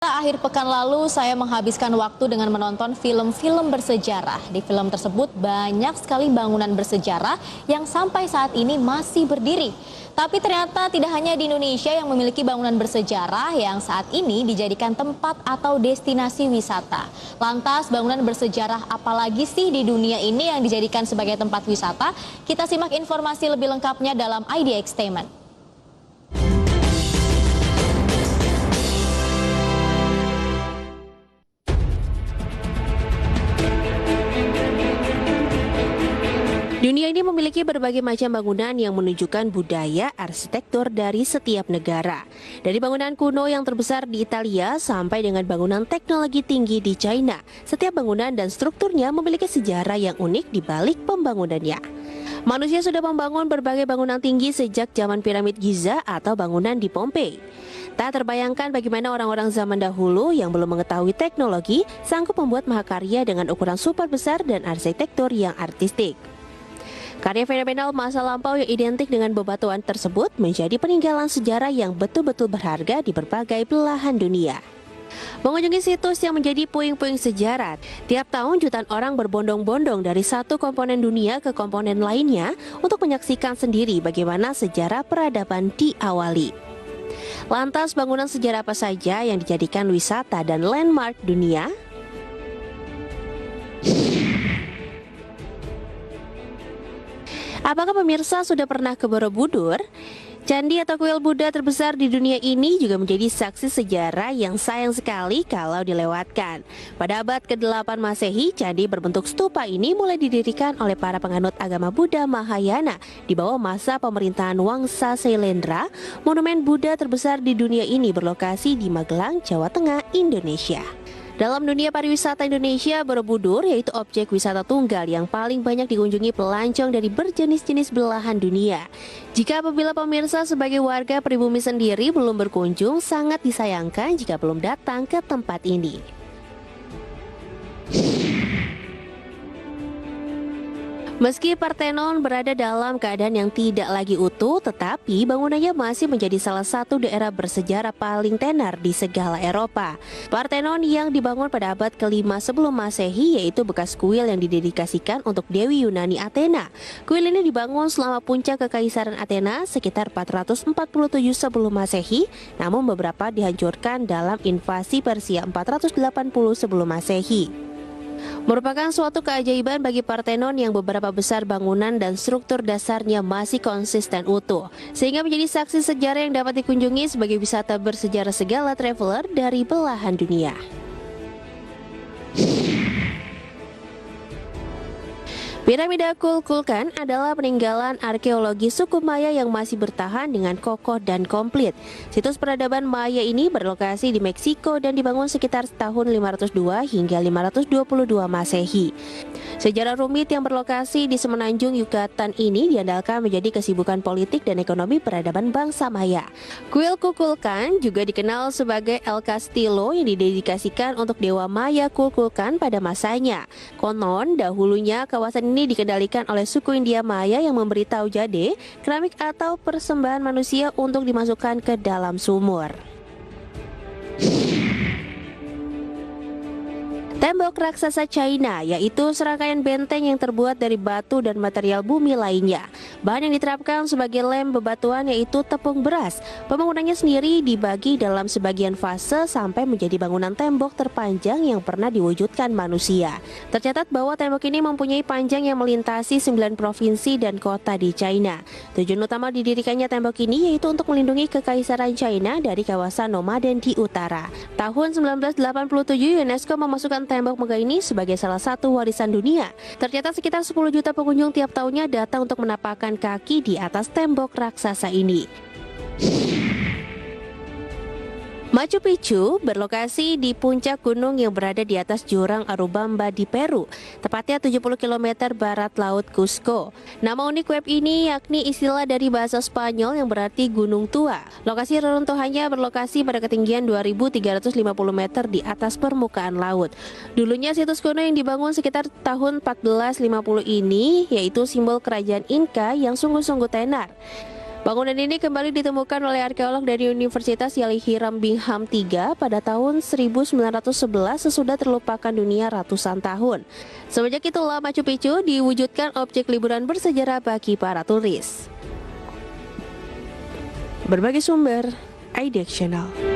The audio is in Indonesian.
Akhir pekan lalu saya menghabiskan waktu dengan menonton film-film bersejarah. Di film tersebut banyak sekali bangunan bersejarah yang sampai saat ini masih berdiri. Tapi ternyata tidak hanya di Indonesia yang memiliki bangunan bersejarah yang saat ini dijadikan tempat atau destinasi wisata. Lantas bangunan bersejarah apalagi sih di dunia ini yang dijadikan sebagai tempat wisata? Kita simak informasi lebih lengkapnya dalam IDX Statement. Dunia ini memiliki berbagai macam bangunan yang menunjukkan budaya arsitektur dari setiap negara. Dari bangunan kuno yang terbesar di Italia sampai dengan bangunan teknologi tinggi di China, setiap bangunan dan strukturnya memiliki sejarah yang unik di balik pembangunannya. Manusia sudah membangun berbagai bangunan tinggi sejak zaman piramid Giza atau bangunan di Pompei. Tak terbayangkan bagaimana orang-orang zaman dahulu yang belum mengetahui teknologi sanggup membuat mahakarya dengan ukuran super besar dan arsitektur yang artistik. Karya fenomenal masa lampau yang identik dengan bebatuan tersebut menjadi peninggalan sejarah yang betul-betul berharga di berbagai belahan dunia. Mengunjungi situs yang menjadi puing-puing sejarah, tiap tahun jutaan orang berbondong-bondong dari satu komponen dunia ke komponen lainnya untuk menyaksikan sendiri bagaimana sejarah peradaban diawali. Lantas bangunan sejarah apa saja yang dijadikan wisata dan landmark dunia? Apakah pemirsa sudah pernah ke Borobudur? Candi atau kuil Buddha terbesar di dunia ini juga menjadi saksi sejarah yang sayang sekali kalau dilewatkan. Pada abad ke-8 Masehi, candi berbentuk stupa ini mulai didirikan oleh para penganut agama Buddha Mahayana. Di bawah masa pemerintahan Wangsa Sailendra, monumen Buddha terbesar di dunia ini berlokasi di Magelang, Jawa Tengah, Indonesia. Dalam dunia pariwisata Indonesia, Borobudur yaitu objek wisata tunggal yang paling banyak dikunjungi pelancong dari berjenis-jenis belahan dunia. Jika apabila pemirsa sebagai warga pribumi sendiri belum berkunjung, sangat disayangkan jika belum datang ke tempat ini. Meski Parthenon berada dalam keadaan yang tidak lagi utuh, tetapi bangunannya masih menjadi salah satu daerah bersejarah paling tenar di segala Eropa. Parthenon yang dibangun pada abad ke-5 sebelum Masehi yaitu bekas kuil yang didedikasikan untuk Dewi Yunani Athena. Kuil ini dibangun selama puncak kekaisaran Athena sekitar 447 sebelum Masehi, namun beberapa dihancurkan dalam invasi Persia 480 sebelum Masehi. Merupakan suatu keajaiban bagi Parthenon yang beberapa besar bangunan dan struktur dasarnya masih konsisten utuh, sehingga menjadi saksi sejarah yang dapat dikunjungi sebagai wisata bersejarah segala traveler dari belahan dunia. Piramida Kukulkan adalah peninggalan arkeologi suku Maya yang masih bertahan dengan kokoh dan komplit. Situs peradaban Maya ini berlokasi di Meksiko dan dibangun sekitar tahun 502 hingga 522 Masehi. Sejarah rumit yang berlokasi di semenanjung Yucatan ini diandalkan menjadi kesibukan politik dan ekonomi peradaban bangsa Maya. Kuil Kukulkan juga dikenal sebagai El Castillo yang didedikasikan untuk dewa Maya Kukulkan pada masanya. Konon dahulunya kawasan ini dikendalikan oleh suku India Maya yang memberi taujade, keramik atau persembahan manusia untuk dimasukkan ke dalam sumur. Tembok raksasa China yaitu serangkaian benteng yang terbuat dari batu dan material bumi lainnya. Bahan yang diterapkan sebagai lem bebatuan yaitu tepung beras. Pembangunannya sendiri dibagi dalam sebagian fase sampai menjadi bangunan tembok terpanjang yang pernah diwujudkan manusia. Tercatat bahwa tembok ini mempunyai panjang yang melintasi 9 provinsi dan kota di China. Tujuan utama didirikannya tembok ini yaitu untuk melindungi kekaisaran China dari kawasan nomaden di utara. Tahun 1987 UNESCO memasukkan tembok megah ini sebagai salah satu warisan dunia. Tercatat sekitar 10 juta pengunjung tiap tahunnya datang untuk menapakkan kaki di atas tembok raksasa ini. Machu Picchu berlokasi di puncak gunung yang berada di atas jurang Urubamba di Peru, tepatnya 70 km barat laut Cusco. Nama unik web ini yakni istilah dari bahasa Spanyol yang berarti gunung tua. Lokasi reruntuhannya berlokasi pada ketinggian 2.350 meter di atas permukaan laut. Dulunya situs kuno yang dibangun sekitar tahun 1450 ini yaitu simbol kerajaan Inca yang sungguh-sungguh tenar. Bangunan ini kembali ditemukan oleh arkeolog dari Universitas Yali Hiram Bingham III pada tahun 1911 sesudah terlupakan dunia ratusan tahun. Semenjak itulah Machu Picchu diwujudkan objek liburan bersejarah bagi para turis. Berbagai sumber, IDX Channel.